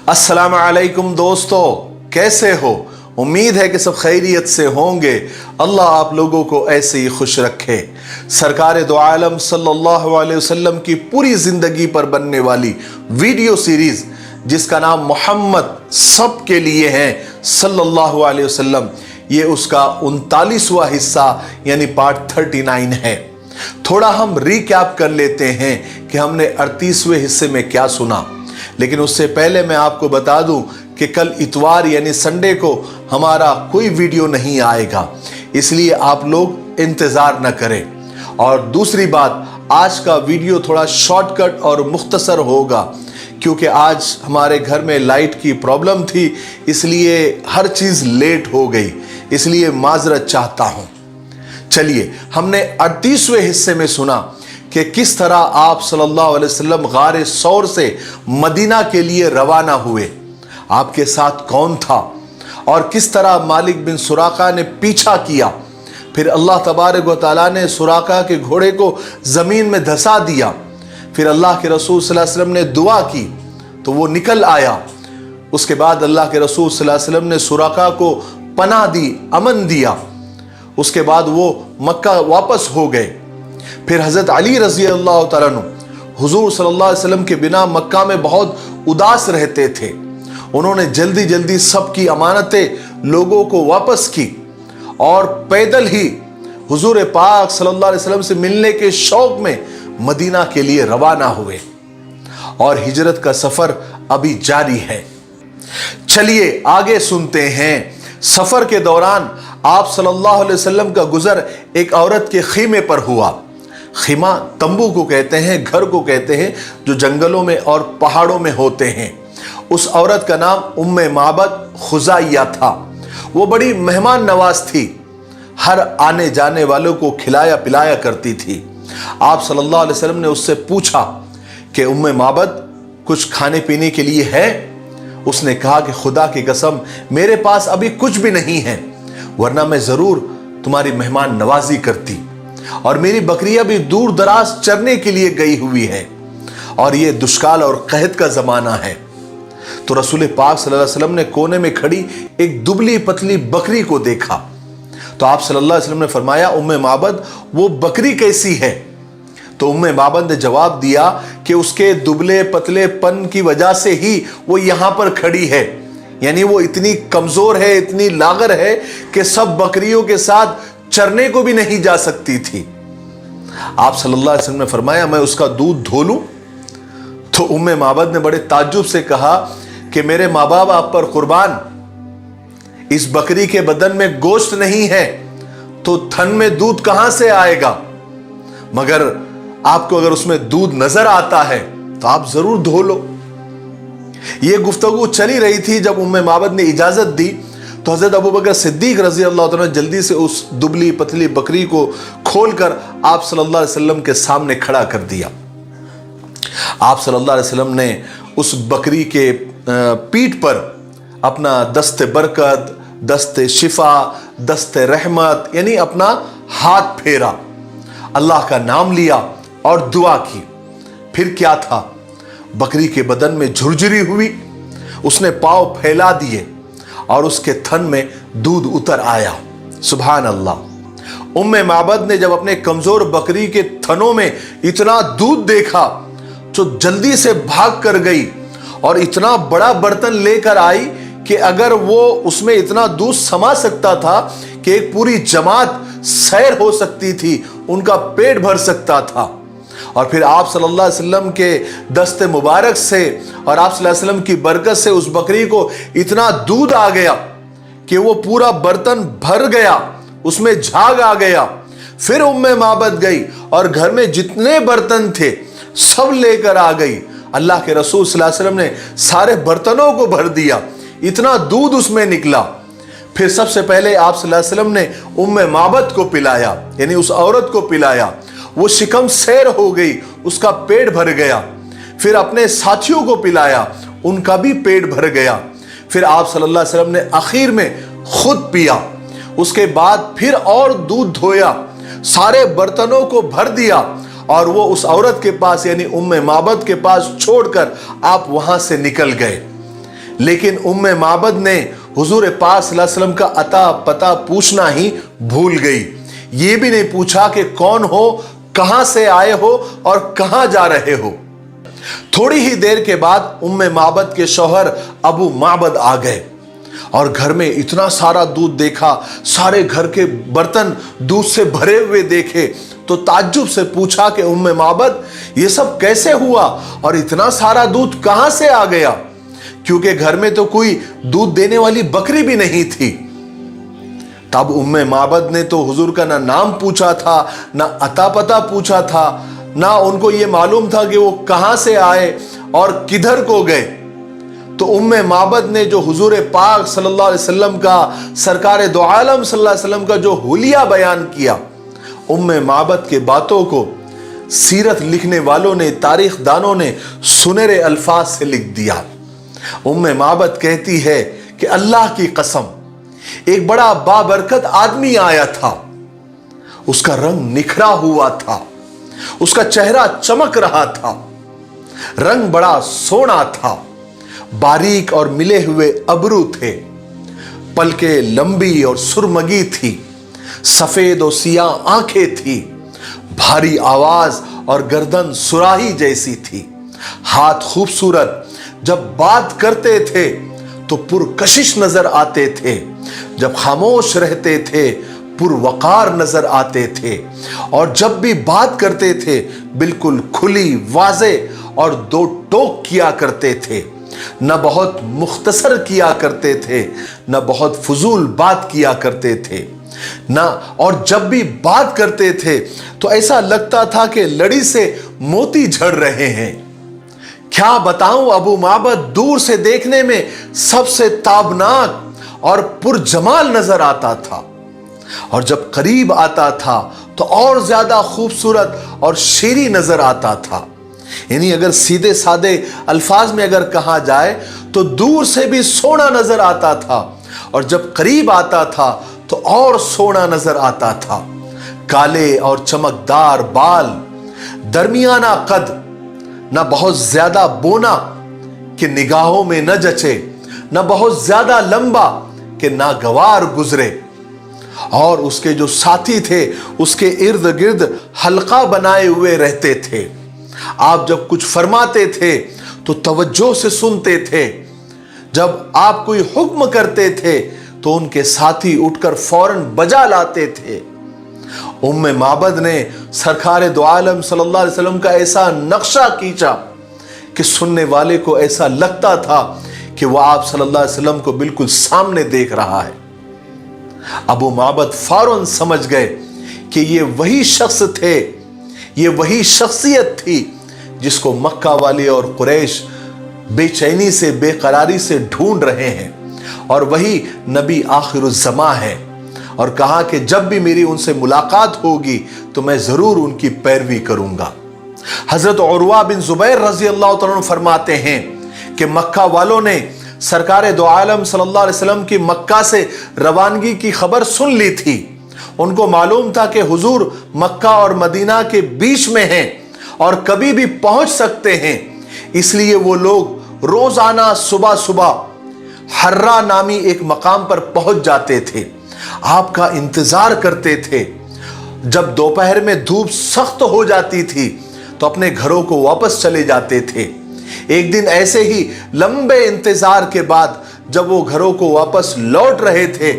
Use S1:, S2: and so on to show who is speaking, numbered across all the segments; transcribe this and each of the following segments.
S1: अस्सलाम वालेकुम दोस्तों, कैसे हो? उम्मीद है कि सब खैरियत से होंगे। अल्लाह आप लोगों को ऐसे ही खुश रखे। सरकार दो आलम सल्लल्लाहु अलैहि वसल्लम की पूरी जिंदगी पर बनने वाली वीडियो सीरीज जिसका नाम मोहम्मद सब के लिए है सल्लल्लाहु अलैहि वसल्लम, ये उसका 39वां हिस्सा यानी पार्ट 39 है। थोड़ा हम रिकैप कर लेते हैं कि हमने 38वें हिस्से में क्या सुना, लेकिन उससे पहले मैं आपको बता दूं कि कल इतवार यानी संडे को हमारा कोई वीडियो नहीं आएगा, इसलिए आप लोग इंतजार न करें। और दूसरी बात, आज का वीडियो थोड़ा शॉर्टकट और मुख्तसर होगा क्योंकि आज हमारे घर में लाइट की प्रॉब्लम थी, इसलिए हर चीज लेट हो गई, इसलिए माजरत चाहता हूं। चलिए, हमने 38वें हिस्से में सुना कि किस तरह आप सल्लल्लाहु अलैहि वसल्लम गारे सौर से मदीना के लिए रवाना हुए, आपके साथ कौन था और किस तरह मालिक बिन सुराका ने पीछा किया। फिर अल्लाह तबारक व तआला ने सुराका के घोड़े को जमीन में धंसा दिया। फिर अल्लाह के रसूल सल्लल्लाहु अलैहि वसल्लम ने दुआ की तो वो निकल आया। उसके बाद अल्लाह के रसूल सल्लल्लाहु अलैहि वसल्लम ने सुराका को पनाह दी, अमन दिया। उसके बाद वो मक्का वापस हो गए। फिर हजरत अली रजी अल्लाह तआला अन्हु हुजूर सल्लल्लाहु अलैहि वसल्लम के बिना मक्का में बहुत उदास रहते थे। उन्होंने जल्दी जल्दी सबकी अमानतें लोगों को वापस की और पैदल ही हुजूर पाक सल्लल्लाहु अलैहि वसल्लम से मिलने के शौक में मदीना के लिए रवाना हुए और हिजरत का सफर अभी जारी है। चलिए आगे सुनते हैं। सफर के दौरान आप सल्लल्लाहु अलैहि वसल्लम का गुजर एक औरत के खीमे पर हुआ। खीमा तंबू को कहते हैं, घर को कहते हैं जो जंगलों में और पहाड़ों में होते हैं। उस औरत का नाम उम्मे माबद खुजाइया था। वो बड़ी मेहमान नवाज थी, हर आने जाने वालों को खिलाया पिलाया करती थी। आप सल्लल्लाहु अलैहि वसल्लम ने उससे पूछा कि उम्मे माबद कुछ खाने पीने के लिए है? उसने कहा कि खुदा की कसम मेरे पास अभी कुछ भी नहीं है, वरना मैं जरूर तुम्हारी मेहमान नवाजी करती। और मेरी बकरियां भी दूर दराज चरने के लिए गई हुई है और ये दुष्काल और कहत का जमाना है। तो रसूल पाक सल्लल्लाहु अलैहि वसल्लम ने कोने में खड़ी एक दुबली पतली बकरी को देखा। तो आप सल्लल्लाहु अलैहि वसल्लम ने फरमाया, उम्मे माबद वो बकरी कैसी है? तो उम्मे माबद ने जवाब दिया कि उसके दुबले पतले पन की वजह से ही वो यहां पर खड़ी है, यानी वो इतनी कमजोर है, इतनी लागर है कि सब बकरियों के साथ चरने को भी नहीं जा सकती थी। आप सल्लल्लाहु अलैहि वसल्लम ने फरमाया, मैं उसका दूध धो लूं? तो उम्मे माबद ने बड़े ताज्जुब से कहा कि मेरे माँ बाप आप पर कुर्बान, इस बकरी के बदन में गोश्त नहीं है तो थन में दूध कहां से आएगा? मगर आपको अगर उसमें दूध नजर आता है तो आप जरूर धो लो। यह गुफ्तगू चली रही थी। जब उम्मे माबद ने इजाजत दी तो हजरत अबू बकर सिद्दीक रजी अल्लाह तआला जल्दी से उस दुबली पतली बकरी को खोलकर आप सल्लल्लाहु अलैहि वसल्लम के सामने खड़ा कर दिया। आप सल्लल्लाहु अलैहि वसल्लम ने उस बकरी के पीठ पर अपना दस्ते बरकत, दस्ते शिफा, दस्ते रहमत यानी अपना हाथ फेरा, अल्लाह का नाम लिया और दुआ की। फिर क्या था, बकरी के बदन में झुरझुरी हुई, उसने पांव फैला दिए और उसके थन में दूध उतर आया। सुभान अल्लाह। उम्मे माबद ने जब अपने कमजोर बकरी के थनों में इतना दूध देखा तो जल्दी से भाग कर गई और इतना बड़ा बर्तन लेकर आई कि अगर वो उसमें इतना दूध समा सकता था कि एक पूरी जमात सैर हो सकती थी, उनका पेट भर सकता था। और फिर आप सल्लल्लाहु अलैहि वसल्लम के दस्ते मुबारक से और आप सल्लल्लाहु अलैहि वसल्लम की बरकत से उस बकरी को इतना दूध आ गया कि वो पूरा बर्तन भर गया, उसमें झाग आ गया। फिर उम्मे माबद गई और घर में जितने बर्तन थे सब लेकर आ गई। अल्लाह के रसूल सल्लल्लाहु अलैहि वसल्लम ने सारे बर्तनों को भर दिया, इतना दूध उसमें निकला। फिर सबसे पहले आप सल्लल्लाहु अलैहि वसल्लम ने उम्मे माबद को पिलाया, यानी उस औरत को पिलाया। वो शिकम सैर हो गई, उसका पेट भर गया। फिर अपने साथियों को पिलाया, उनका भी पेट भर गया। फिर आप सल्लल्लाहु अलैहि वसल्लम ने आखिर में खुद पिया। उसके बाद फिर और दूध धोया, सारे बर्तनों को भर दिया और वो उस औरत के पास यानी उम्मे माबद के पास छोड़कर आप वहां से निकल गए। लेकिन उम्मे माबद ने हुजूर पाक सल्लल्लाहु अलैहि वसल्लम का अता पता पूछना ही भूल गई। ये भी नहीं पूछा कि कौन हो, कहां से आए हो और कहां जा रहे हो। थोड़ी ही देर के बाद उम्मे माबद के शौहर अबू माबद आ गए और घर में इतना सारा दूध देखा, सारे घर के बर्तन दूध से भरे हुए देखे तो ताज्जुब से पूछा कि उम्मे माबद ये सब कैसे हुआ और इतना सारा दूध कहां से आ गया, क्योंकि घर में तो कोई दूध देने वाली बकरी भी नहीं थी। तब उम्मे माबद ने तो हुजूर का ना नाम पूछा था, ना अता पता पूछा था, ना उनको ये मालूम था कि वो कहां से आए और किधर को गए। तो उम्मे माबद ने जो हुजूर पाक सल्लल्लाहु अलैहि वसल्लम का, सरकार दो आलम सल्लल्लाहु अलैहि वसल्लम का जो हुलिया बयान किया, उम्मे माबद के बातों को सीरत लिखने वालों ने, तारीख दानों ने सुनहरे अल्फाज से लिख दिया। उम्मे माबद कहती है कि अल्लाह की कसम, एक बड़ा बाबरकत आदमी आया था, उसका रंग निखरा हुआ था, उसका चेहरा चमक रहा था, रंग बड़ा सोना था, बारीक और मिले हुए अबरू थे, पलके लंबी और सुरमगी थी, सफेद और सियाह आंखें थी, भारी आवाज और गर्दन सुराही जैसी थी, हाथ खूबसूरत, जब बात करते थे तो पुरकशिश नजर आते थे, जब खामोश रहते थे पुरवकार नजर आते थे, और जब भी बात करते थे बिल्कुल खुली, वाजे और दो टोक किया करते थे, न बहुत मुख्तसर किया करते थे, न बहुत फजूल बात किया करते थे ना। और जब भी बात करते थे तो ऐसा लगता था कि लड़ी से मोती झड़ रहे हैं। क्या बताऊं, अबू माबद दूर से देखने में सबसे ताबनाक और पुरजमाल नजर आता था, और जब करीब आता था तो और ज्यादा खूबसूरत और शेरी नजर आता था। यानी अगर सीधे सादे अल्फाज में अगर कहा जाए तो दूर से भी सोना नजर आता था, और जब करीब आता था तो और सोना नजर आता था। काले और चमकदार बाल, दरमियाना कद, न बहुत ज्यादा बोना कि निगाहों में न जचे, न बहुत ज्यादा लंबा कि नागवार गुजरे, और उसके जो साथी थे उसके इर्द गिर्द हल्का बनाए हुए रहते थे। आप जब कुछ फरमाते थे तो तवज्जो से सुनते थे, जब आप कोई हुक्म करते थे तो उनके साथी उठकर फौरन बजा लाते थे। उम्मे माबद ने सरकार दो आलम सल्लल्लाहु अलैहि वसल्लम का ऐसा नक्शा खींचा कि सुनने वाले को ऐसा लगता था कि वह आप सल्लल्लाहु अलैहि वसल्लम को बिल्कुल सामने देख रहा है। अबू माबद फौरन समझ गए कि ये वही शख्स थे, ये वही शख्सियत थी जिसको मक्का वाले और कुरैश बेचैनी से, बेकरारी से ढूंढ रहे हैं, और वही नबी आखिरुज़्ज़मा है। और कहा कि जब भी मेरी उनसे मुलाकात होगी तो मैं जरूर उनकी पैरवी करूंगा। हजरत उरवा बिन जुबैर रजी अल्लाह तआला फरमाते हैं कि मक्का वालों ने सरकार दो आलम सल्लल्लाहु अलैहि वसल्लम की मक्का से रवानगी की खबर सुन ली थी। उनको मालूम था कि हुजूर मक्का और मदीना के बीच में हैं और कभी भी पहुंच सकते हैं, इसलिए वो लोग रोजाना सुबह सुबह हर्रा नामी एक मकाम पर पहुंच जाते थे, आपका इंतजार करते थे। जब दोपहर में धूप सख्त हो जाती थी तो अपने घरों को वापस चले जाते थे। एक दिन ऐसे ही लंबे इंतजार के बाद जब वो घरों को वापस लौट रहे थे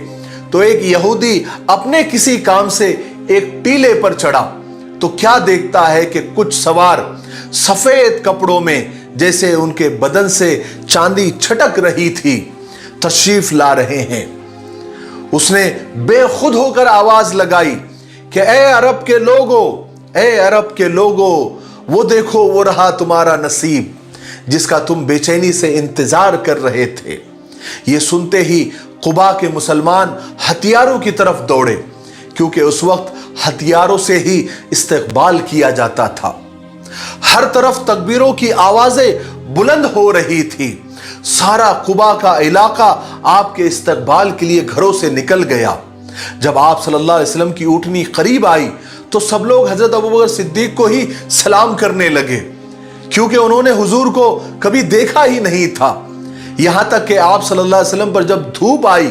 S1: तो एक यहूदी अपने किसी काम से एक टीले पर चढ़ा तो क्या देखता है कि कुछ सवार सफेद कपड़ों में, जैसे उनके बदन से चांदी छटक रही थी, तशरीफ ला रहे हैं। उसने बेखुद होकर आवाज लगाई कि ए अरब के लोगों, ए अरब के लोगों, वो देखो वो रहा तुम्हारा नसीब जिसका तुम बेचैनी से इंतजार कर रहे थे। ये सुनते ही कुबा के मुसलमान हथियारों की तरफ दौड़े, क्योंकि उस वक्त हथियारों से ही इस्तकबाल किया जाता था। हर तरफ तकबीरों की आवाजें बुलंद हो रही थी। सारा कुबा का इलाका आपके इस्तकबाल के लिए घरों से निकल गया। जब आप सल्लल्लाहु अलैहि वसल्लम की ऊँटनी करीब आई तो सब लोग हजरत अबू बकर सिद्दीक को ही सलाम करने लगे, क्योंकि उन्होंने हुजूर को कभी देखा ही नहीं था। यहां तक कि आप सल्लल्लाहु अलैहि वसल्लम पर जब धूप आई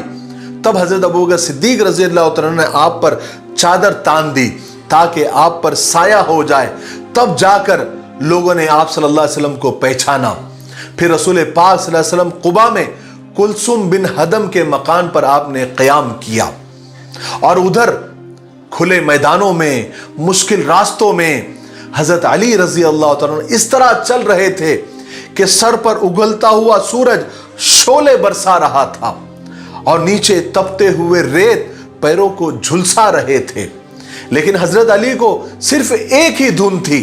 S1: तब हजरत अबू बकर सिद्दीक रजी अल्लाह तआला ने आप पर चादर तान दी ताकि आप पर साया हो जाए। तब जाकर लोगों ने आप सल्लल्लाहु अलैहि वसल्लम को पहचाना। फिर रसूल पाक सल्लल्लाहु अलैहि वसल्लम कुबा में कुलसुम बिन हदम के मकान पर आपने क़याम किया और उधर खुले मैदानों में, मुश्किल रास्तों में हजरत अली रजी अल्लाह तआला इस तरह चल रहे थे कि सर पर उगलता हुआ सूरज शोले बरसा रहा था और नीचे तपते हुए रेत पैरों को झुलसा रहे थे। लेकिन हजरत अली को सिर्फ एक ही धुन थी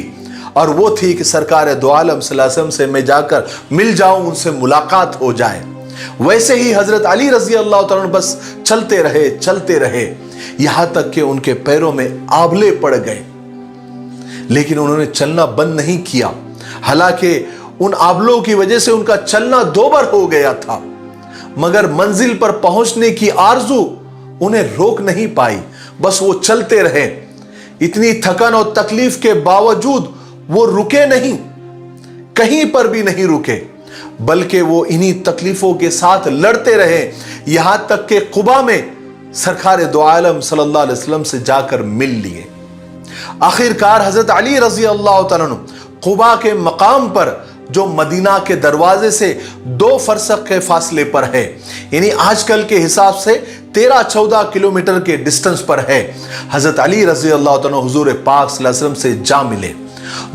S1: और वो थी कि सरकार दो आलम सल्लल्लाहु अलैहि वसल्लम से मैं जाकर मिल जाऊं, उनसे मुलाकात हो जाए। वैसे ही हजरत अली रजी अल्लाह तआला बस चलते रहे यहां तक कि उनके पैरों में आबले पड़ गए, लेकिन उन्होंने चलना बंद नहीं किया। हालांकि उन आबलों की वजह से उनका चलना दोबर हो गया था, मगर मंजिल पर पहुंचने की आरजू उन्हें रोक नहीं पाई। बस वो चलते रहे। इतनी थकन और तकलीफ के बावजूद वो रुके नहीं, कहीं पर भी नहीं रुके, बल्कि वो इन्हीं तकलीफों के साथ लड़ते रहे यहां तक कि कुबा में सरकार दो आलम सल्लल्लाहु अलैहि वसल्लम से जाकर मिल लिए। आखिरकार हजरत अली रजी अल्लाह तआला कुबा के मकाम पर जो मदीना के दरवाजे से 2 फरसख के फासले पर है, यानी आजकल के हिसाब से 13-14 किलोमीटर के डिस्टेंस पर है, हजरत अली रजी अल्लाह तआला हुजूर पाक सल्लल्लाहु अलैहि वसल्लम से जा मिले।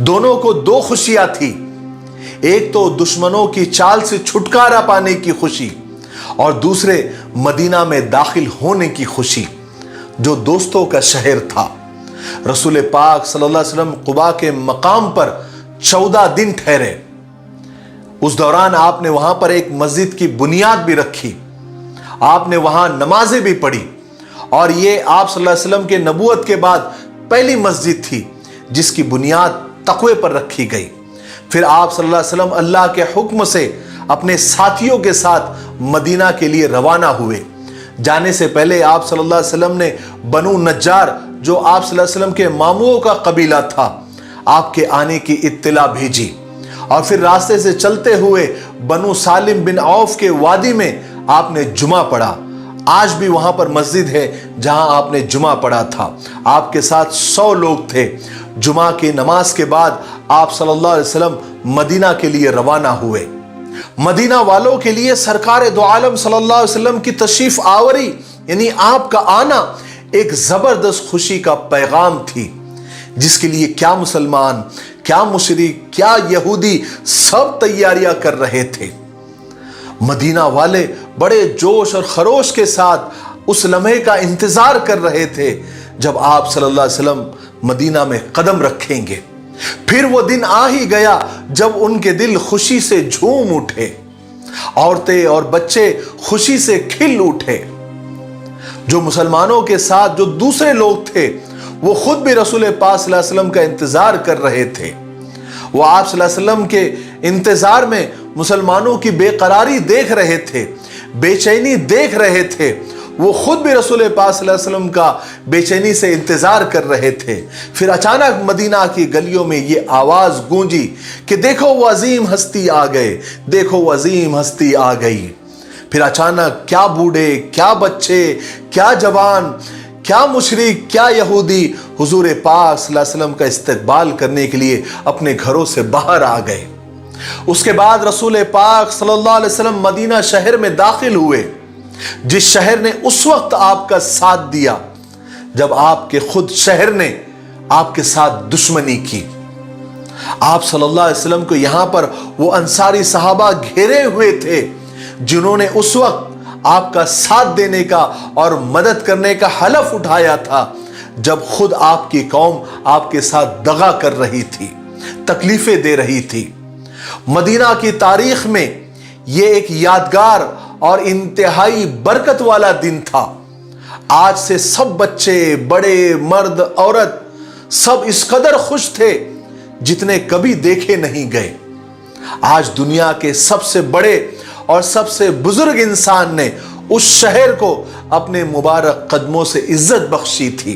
S1: दोनों को 2 खुशियां थी, एक तो दुश्मनों की चाल से छुटकारा पाने की खुशी और दूसरे मदीना में दाखिल होने की खुशी, जो दोस्तों का शहर था। रसूल पाक सल्लल्लाहु अलैहि वसल्लम कुबा के मकाम पर 14 दिन ठहरे। उस दौरान आपने वहां पर एक मस्जिद की बुनियाद भी रखी, आपने वहां नमाजें भी पढ़ी और ये आप सल्लल्लाहु अलैहि वसल्लम के नबूवत के बाद पहली मस्जिद थी जिसकी बुनियाद तकवे पर रखी गई। फिर आप सल्लल्लाहु अलैहि वसल्लम अल्लाह के हुक्म से अपने साथियों के साथ मदीना के लिए रवाना हुए। जाने से पहले आप सल्लल्लाहु अलैहि वसल्लम ने बनु नज्जार, जो आप सल्लल्लाहु अलैहि वसल्लम के मामुओं का कबीला था, आपके आने की इत्तिला भेजी और फिर रास्ते से चलते हुए बनु सालिम बिन औफ के वादी में आपने जुमा पढ़ा। आज भी वहां पर मस्जिद है जहां आपने जुमा पढ़ा था। आपके साथ 100 लोग थे। जुमा की नमाज के बाद आप सल्लल्लाहु अलैहि वसल्लम मदीना के लिए रवाना हुए। मदीना वालों के लिए सरकार दो आलम सल्लल्लाहु अलैहि वसल्लम की तशरीफ आवरी, यानी आपका आना, एक जबरदस्त खुशी का पैगाम थी, जिसके लिए क्या मुसलमान, क्या मुशरिक, क्या यहूदी सब तैयारियां कर रहे थे। मदीना वाले बड़े जोश और खरोश के साथ उस लम्हे का इंतजार कर रहे थे जब आप सल्लल्लाहु अलैहि वसल्लम मदीना में कदम रखेंगे। फिर वो दिन आ ही गया जब उनके दिल खुशी से झूम उठे, औरतें और बच्चे खुशी से खिल उठे। जो मुसलमानों के साथ जो दूसरे लोग थे वो खुद भी रसूल पाक सल्लल्लाहु अलैहि वसल्लम का इंतजार कर रहे थे। वो आप सल्लल्लाहु अलैहि वसल्लम के इंतजार में मुसलमानों की बेकरारी देख रहे थे, बेचैनी देख रहे थे। वो खुद भी रसूल पाक सल्लल्लाहु अलैहि वसल्लम का बेचैनी से इंतजार कर रहे थे। फिर अचानक मदीना की गलियों में ये आवाज गूंजी कि देखो वो अजीम हस्ती आ गए, देखो वो अजीम हस्ती आ गई। फिर अचानक क्या बूढ़े, क्या बच्चे, क्या जवान, क्या मुशरिक, क्या यहूदी हुजूर पाक सल्लल्लाहु अलैहि वसल्लम का इस्तकबाल करने के लिए अपने घरों से बाहर आ गए। उसके बाद रसूल पाक सल्लल्लाहु अलैहि वसल्लम मदीना शहर में दाखिल हुए, जिस शहर ने उस वक्त आपका साथ दिया जब आपके खुद शहर ने आपके साथ दुश्मनी की। आप सल्लल्लाहु अलैहि वसल्लम को यहां पर वो अंसारी सहाबा घेरे हुए थे जिन्होंने उस वक्त आपका साथ देने का और मदद करने का हलफ उठाया था जब खुद आपकी कौम आपके साथ दगा कर रही थी, तकलीफें दे रही थी। मदीना की तारीख में यह एक यादगार और इंतहाई बरकत वाला दिन था। आज से सब बच्चे, बड़े, मर्द, औरत सब इस कदर खुश थे जितने कभी देखे नहीं गए। आज दुनिया के सबसे बड़े और सबसे बुजुर्ग इंसान ने उस शहर को अपने मुबारक कदमों से इज्जत बख्शी थी।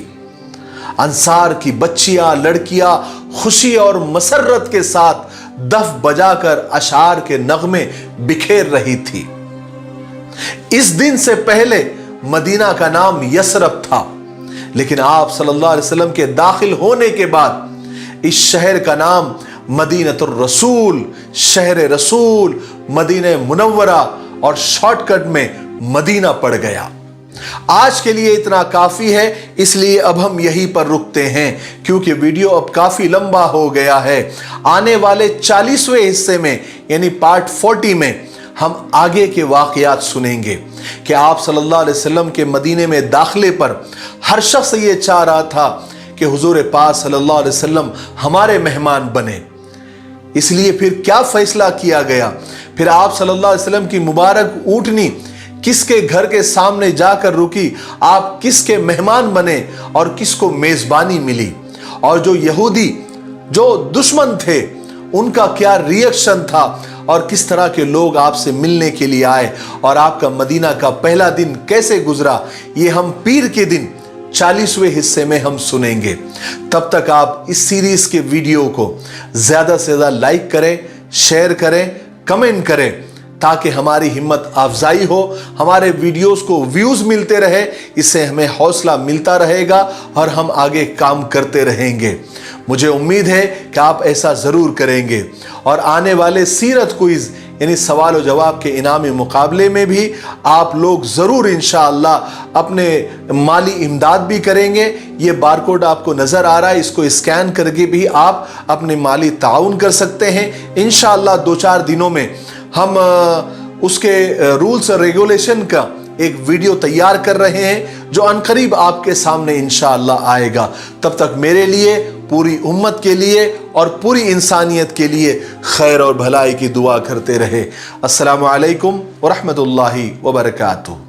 S1: अंसार की बच्चियां, लड़कियां खुशी और मसरत के साथ दफ बजाकर अशार के नगमे बिखेर रही थी। इस दिन से पहले मदीना का नाम यसरब था, लेकिन आप सल्लल्लाहु अलैहि वसल्लम के दाखिल होने के बाद इस शहर का नाम मदीनतुर रसूल, शहर रसूल, मदीने मुनव्वरा और शॉर्टकट में मदीना पड़ गया। आज के लिए इतना काफी है, इसलिए अब हम यहीं पर रुकते हैं, क्योंकि वीडियो अब काफी लंबा हो गया है। आने वाले 40वें हिस्से में यानी पार्ट 40 में हम आगे के वाकयात सुनेंगे कि आप सल्लल्लाहु अलैहि वसल्लम के मदीने में दाखिले पर हर शख्स ये चाह रहा था कि हुजूर पाक सल्लल्लाहु अलैहि वसल्लम हमारे मेहमान बने। इसलिए फिर क्या फैसला किया गया, फिर आप सल्लल्लाहु अलैहि वसल्लम की मुबारक ऊँटनी किसके घर के सामने जाकर रुकी, आप किसके मेहमान बने और किसको मेजबानी मिली, और जो यहूदी जो दुश्मन थे उनका क्या रिएक्शन था और किस तरह के लोग आपसे मिलने के लिए आए और आपका मदीना का पहला दिन कैसे गुजरा, ये हम पीर के दिन 40वें हिस्से में हम सुनेंगे। तब तक आप इस सीरीज के वीडियो को ज्यादा से ज्यादा लाइक करें, शेयर करें, कमेंट करें, ताकि हमारी हिम्मत अफजाई हो, हमारे वीडियोस को व्यूज मिलते रहे, इससे हमें हौसला मिलता रहेगा और हम आगे काम करते रहेंगे। मुझे उम्मीद है कि आप ऐसा ज़रूर करेंगे और आने वाले सीरत क्विज़ यानी सवाल और जवाब के इनामी मुकाबले में भी आप लोग ज़रूर इंशाअल्लाह अपने माली इमदाद भी करेंगे। ये बारकोड आपको नज़र आ रहा है, इसको स्कैन करके भी आप अपने माली ताउन कर सकते हैं। इंशाअल्लाह 2-4 दिनों में हम उसके रूल्स और रेगुलेशन का एक वीडियो तैयार कर रहे हैं जो अनकरीब आपके सामने इंशाअल्लाह आएगा। तब तक मेरे लिए, पूरी उम्मत के लिए और पूरी इंसानियत के लिए खैर और भलाई की दुआ करते रहे। अस्सलामु अलैकुम व रहमतुल्लाहि व बरकातुहू।